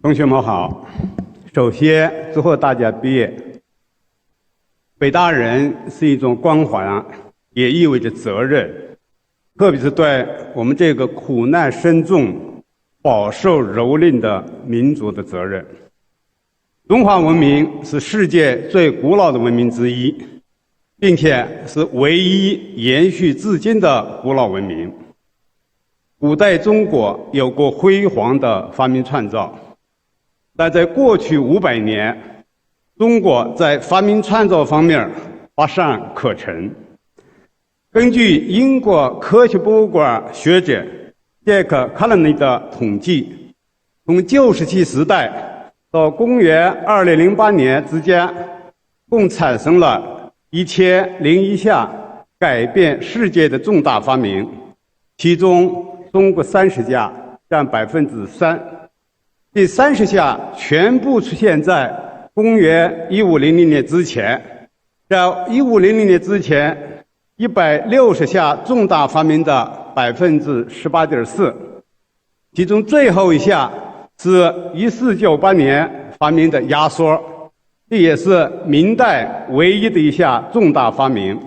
同学们好，首先祝贺大家毕业。北大人是一种光环，也意味着责任，特别是对我们这个苦难深重、饱受蹂躏的民族的责任。中华文明是世界最古老的文明之一，并且是唯一延续至今的古老文明。古代中国有过辉煌的发明创造，但在过去500年，中国在发明创造方面乏善可陈。根据英国科学博物馆学者杰克·卡伦尼的统计，从旧石器时代到公元2008年之间，共产生了1001项改变世界的重大发明，其中中国30家占3%，这30项全部出现在公元1500年之前。在1500年之前，160项重大发明的18.4%，其中最后一项是1498年发明的压缩，这也是明代唯一的一项重大发明。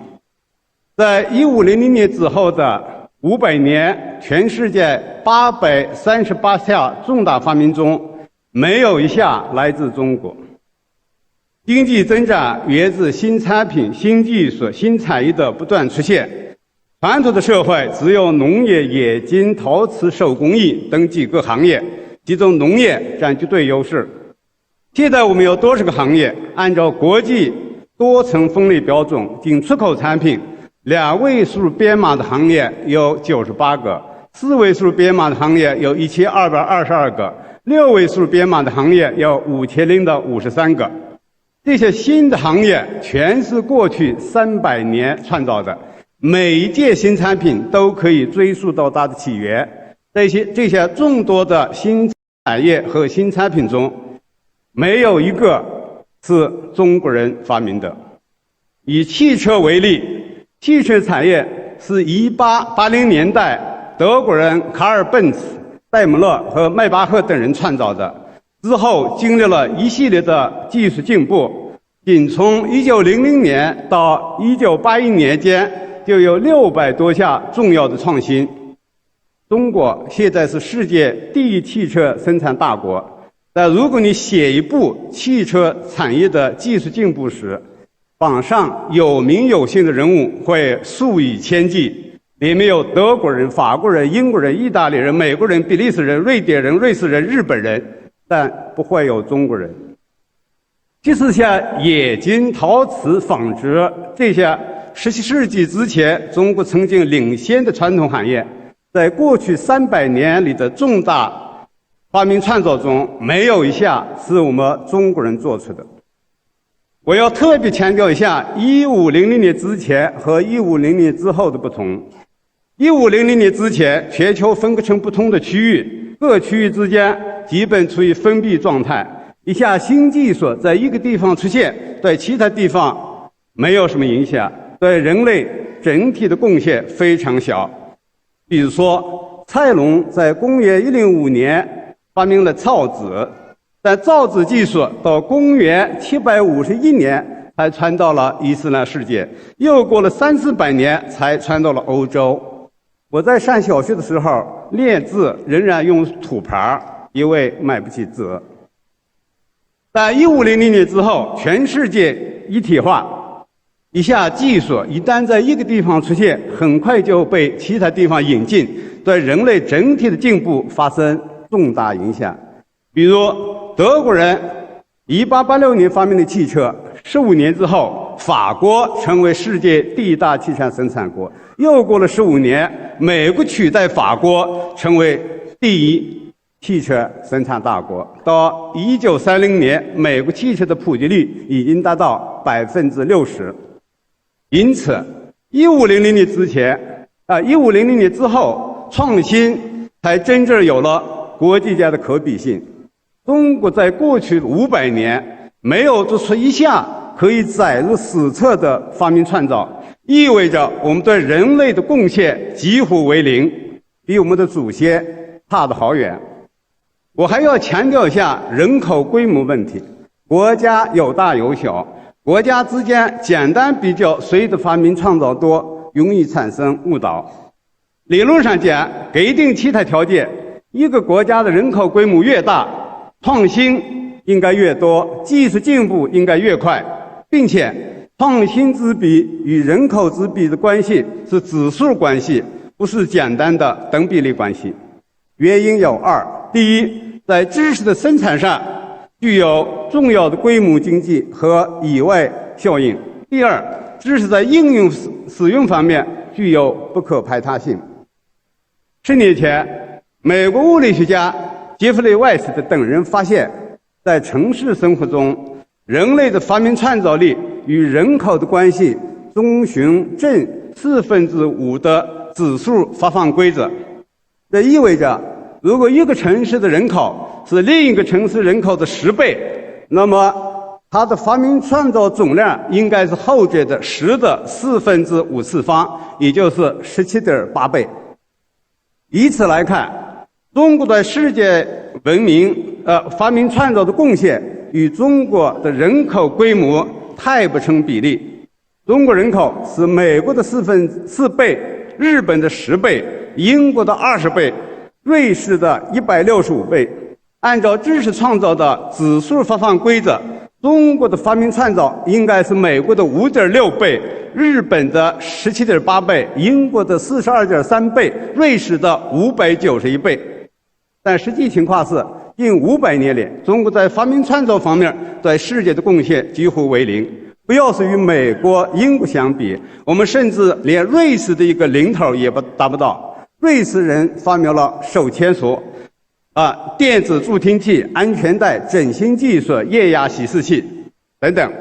在1500年之后的500年，全世界838项重大发明中，没有一项来自中国。经济增长源自新产品、新技术、新产业的不断出现。传统的社会只有农业、冶金、陶瓷、手工艺等几个行业，其中农业占绝对优势。现在我们有多少个行业？按照国际多层分类标准，仅出口产品2位数编码的行业有98个，4位数编码的行业有1222个，6位数编码的行业有5053个。这些新的行业全是过去300年创造的，每一件新产品都可以追溯到它的起源。这些众多的新产业和新产品中，没有一个是中国人发明的。以汽车为例，汽车产业是1880年代德国人卡尔·本茨、戴姆勒和迈巴赫等人创造的。之后经历了一系列的技术进步，仅从1900年到1981年间，就有600多项重要的创新。中国现在是世界第一汽车生产大国，但如果你写一部汽车产业的技术进步史，榜上有名有姓的人物会数以千计，里面有德国人、法国人、英国人、意大利人、美国人、比利时人、瑞典人、瑞士人、日本人，但不会有中国人。即使像冶金、陶瓷、纺织这些17世纪之前中国曾经领先的传统行业，在过去300年里的重大发明创造中，没有一项是我们中国人做出的。我要特别强调一下1500年之前和1500年之后的不同。1500年之前，全球分割成不同的区域，各区域之间基本处于封闭状态。一项新技术在一个地方出现，对其他地方没有什么影响，对人类整体的贡献非常小。比如说，蔡龙在公元105年发明了造纸，但造纸技术到公元751年才传到了伊斯兰世界，又过了300-400年才传到了欧洲。我在上小学的时候练字仍然用土牌，因为买不起字。在1500年之后，全世界一体化，一项技术一旦在一个地方出现，很快就被其他地方引进，对人类整体的进步发生重大影响。比如德国人1886年发明的汽车，15年之后，法国成为世界第一大汽车生产国。又过了15年，美国取代法国成为第一汽车生产大国。到1930年，美国汽车的普及率已经达到60%。因此，1500年之前，1500年之后，创新才真正有了国际间的可比性。中国在过去500年没有做出一项可以载入史册的发明创造，意味着我们对人类的贡献几乎为零，比我们的祖先差得好远。我还要强调一下人口规模问题。国家有大有小，国家之间简单比较谁的发明创造多，容易产生误导。理论上讲，给定其他条件，一个国家的人口规模越大，创新应该越多，技术进步应该越快，并且创新之比与人口之比的关系是指数关系，不是简单的等比例关系。原因有二：第一，在知识的生产上具有重要的规模经济和以外效应；第二，知识在应用使用方面具有不可排他性。10年前，美国物理学家杰弗雷·韦斯等人发现，在城市生活中，人类的发明创造力与人口的关系遵循正5/4的指数发放规则。这意味着，如果一个城市的人口是另一个城市人口的10倍，那么它的发明创造总量应该是后者的10^454方，也就是 17.8倍。以此来看，中国对世界文明发明创造的贡献与中国的人口规模太不成比例。中国人口是美国的4倍，日本的10倍，英国的20倍，瑞士的165倍。按照知识创造的指数发放规则，中国的发明创造应该是美国的5.6倍，日本的17.8倍，英国的42.3倍，瑞士的591倍。但实际情况是，近500年里，中国在发明创造方面对世界的贡献几乎为零。不要是与美国、英国相比，我们甚至连瑞士的一个零头也达不到。瑞士人发明了手牵索、电子助听器、安全带、整形技术、液压显示器等等。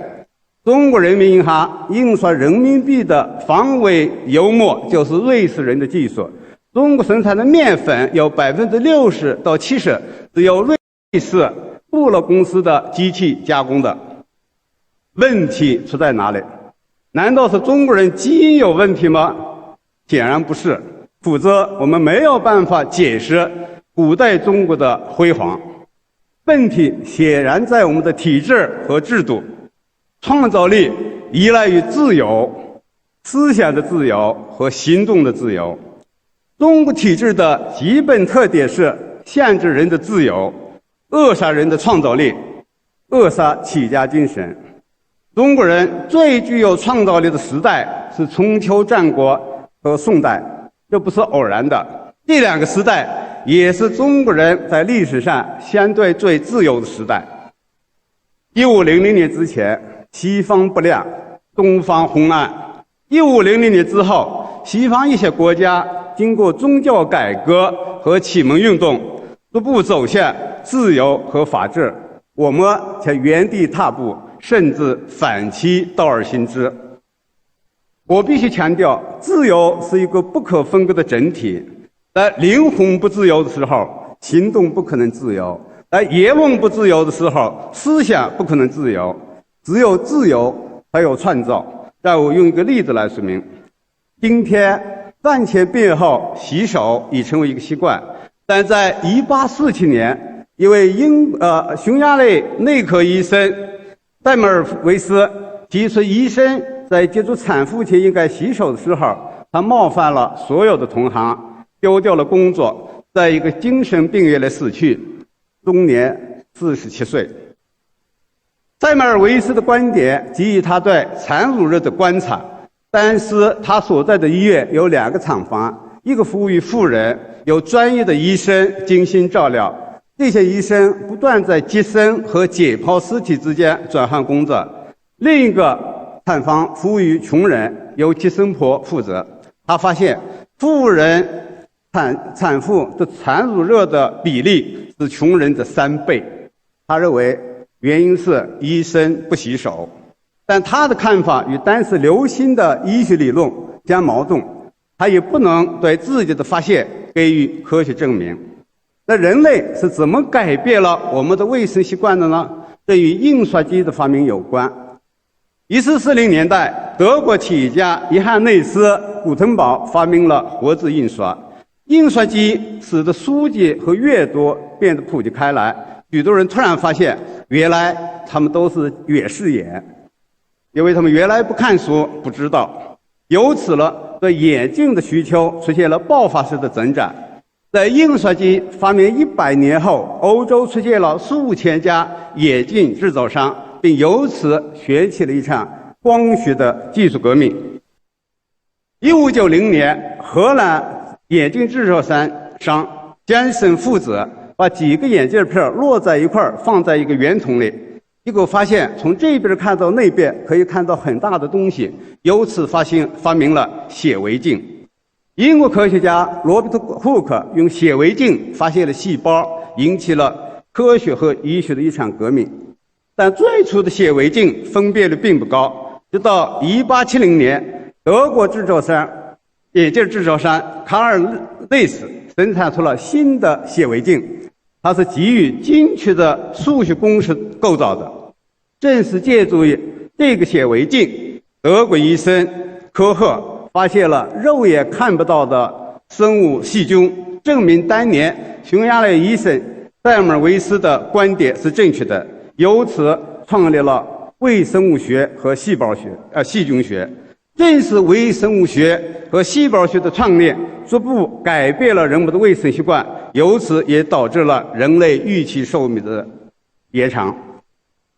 中国人民银行印刷人民币的防伪油墨就是瑞士人的技术。中国生产的面粉有60%到70%是由瑞士布勒公司的机器加工的。问题出在哪里？难道是中国人基因有问题吗？显然不是，否则我们没有办法解释古代中国的辉煌。问题显然在我们的体制和制度。创造力依赖于自由，思想的自由和行动的自由。中国体制的基本特点是限制人的自由，扼杀人的创造力，扼杀企业家精神。中国人最具有创造力的时代是春秋战国和宋代，这不是偶然的。这两个时代也是中国人在历史上相对最自由的时代。1500年之前，西方不亮，东方昏暗。1500年之后，西方一些国家经过宗教改革和启蒙运动，逐步走向自由和法治，我们却原地踏步，甚至反其道而行之。我必须强调，自由是一个不可分割的整体。在灵魂不自由的时候，行动不可能自由；在言论不自由的时候，思想不可能自由。只有自由，才有创造。让我用一个例子来说明。今天饭前便后洗手已成为一个习惯，但在1847年，一位匈牙利内科医生戴梅尔维斯提出，医生在接触产妇前应该洗手的时候，他冒犯了所有的同行，丢掉了工作，在一个精神病院里死去，终年47岁。戴梅尔维斯的观点基于他对产褥热的观察。但是他所在的医院有2个厂房，一个服务于妇人，有专业的医生精心照料，这些医生不断在接生和解剖尸体之间转换工作；另一个产房服务于穷人，由接生婆负责。他发现富人产妇的产褥热的比例是穷人的3倍。他认为原因是医生不洗手。但他的看法与当时流行的医学理论相矛盾，他也不能对自己的发现给予科学证明。那人类是怎么改变了我们的卫生习惯的呢？这与印刷机的发明有关。1440年代，德国企业家约翰内斯·古腾堡发明了活字印刷。印刷机使得书籍和阅读变得普及开来，许多人突然发现，原来他们都是远视眼，因为他们原来不看书，不知道，由此了，对眼镜的需求出现了爆发式的增长。在印刷机发明100年后，欧洲出现了数千家眼镜制造商，并由此掀起了一场光学的技术革命。1590年，荷兰眼镜制造商江森父子把几个眼镜片摞在一块儿，放在一个圆筒里，结果发现从这边看到那边可以看到很大的东西，由此发明了显微镜。英国科学家罗伯特·库克用显微镜发现了细胞，引起了科学和医学的一场革命。但最初的显微镜分辨率并不高，直到1870年，德国眼镜制造商卡尔内斯生产出了新的显微镜，它是基于精确的数学公式构造的。正是借助于这个显微镜，德国医生科赫发现了肉眼看不到的生物细菌，证明当年匈牙利医生戴尔维斯的观点是正确的，由此创立了微生物学和细菌学。正是微生物学和细胞学的创立，逐步改变了人们的卫生习惯，由此也导致了人类预期寿命的延长。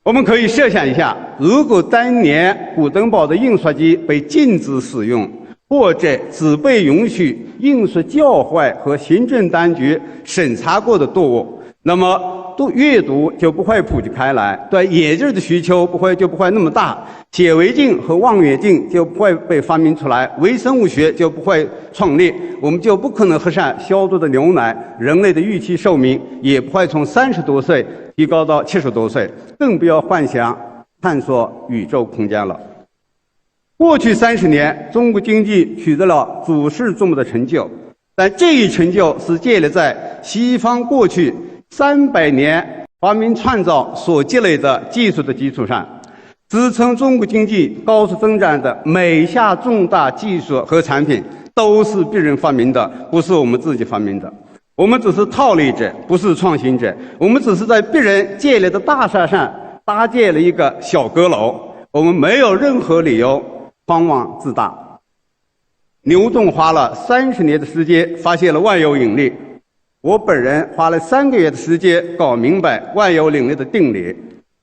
我们可以设想一下，如果当年古登堡的印刷机被禁止使用，或者只被允许印刷教会和行政当局审查过的读物，那么阅读就不会普及开来，对眼镜的需求就不会那么大，显微镜和望远镜就不会被发明出来，微生物学就不会创立，我们就不可能喝上消毒的牛奶，人类的预期寿命也不会从30多岁提高到70多岁，更不要幻想探索宇宙空间了。过去30年，中国经济取得了举世瞩目的成就，但这一成就是建立在西方过去300年发明创造所积累的技术的基础上。支撑中国经济高速增长的每一项重大技术和产品都是别人发明的，不是我们自己发明的。我们只是套利者，不是创新者。我们只是在别人建立的大厦上搭建了一个小阁楼，我们没有任何理由狂妄自大。牛顿花了30年的时间发现了万有引力，我本人花了3个月的时间搞明白万有引力的定理。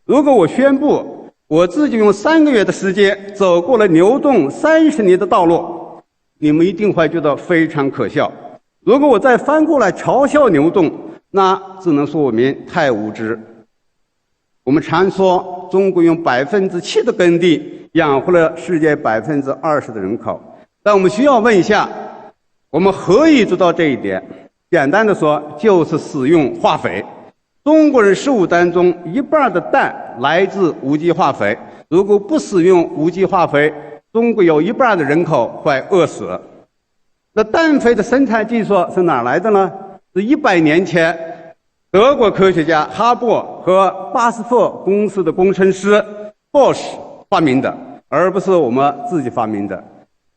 如果我宣布我自己用3个月的时间走过了牛顿30年的道路，你们一定会觉得非常可笑。如果我再翻过来嘲笑牛顿，那只能说我们太无知。我们常说中国用7%的耕地养活了世界20%的人口，但我们需要问一下，我们何以做到这一点？简单的说，就是使用化肥。中国人食物当中1半的氮来自无机化肥，如果不使用无机化肥，中国有1半的人口会饿死。那氮肥的生产技术是哪来的呢？是100年前德国科学家哈勃和巴斯夫公司的工程师Bosch发明的，而不是我们自己发明的。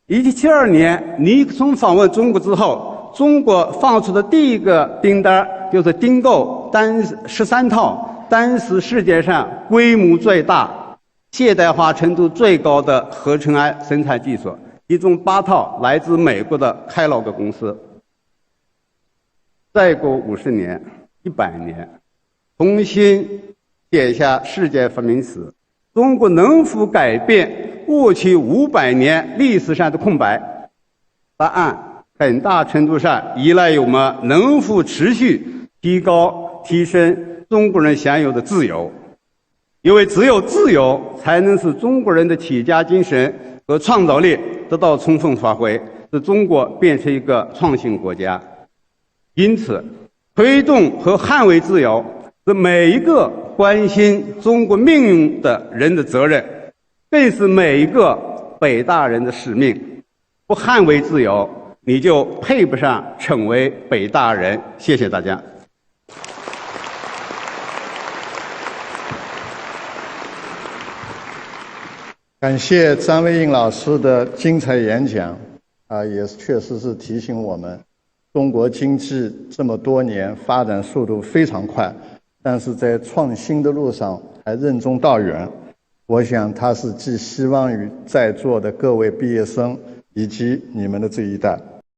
1772年尼克松访问中国之后，中国放出的第一个订单就是订购13套当时世界上规模最大、现代化程度最高的合成氨生产技术，其中8套来自美国的开劳格公司。再过50年、100年，重新写下世界发明史，中国能否改变过去500年历史上的空白？答案很大程度上依赖于我们能否持续提升中国人享有的自由，因为只有自由才能使中国人的企业家精神和创造力得到充分发挥，使中国变成一个创新国家。因此，推动和捍卫自由是每一个关心中国命运的人的责任，更是每一个北大人的使命。不捍卫自由，你就配不上成为北大人。谢谢大家。感谢张维迎老师的精彩演讲，也确实是提醒我们，中国经济这么多年发展速度非常快，但是在创新的路上还任重道远。我想他是寄希望于在座的各位毕业生以及你们的这一代。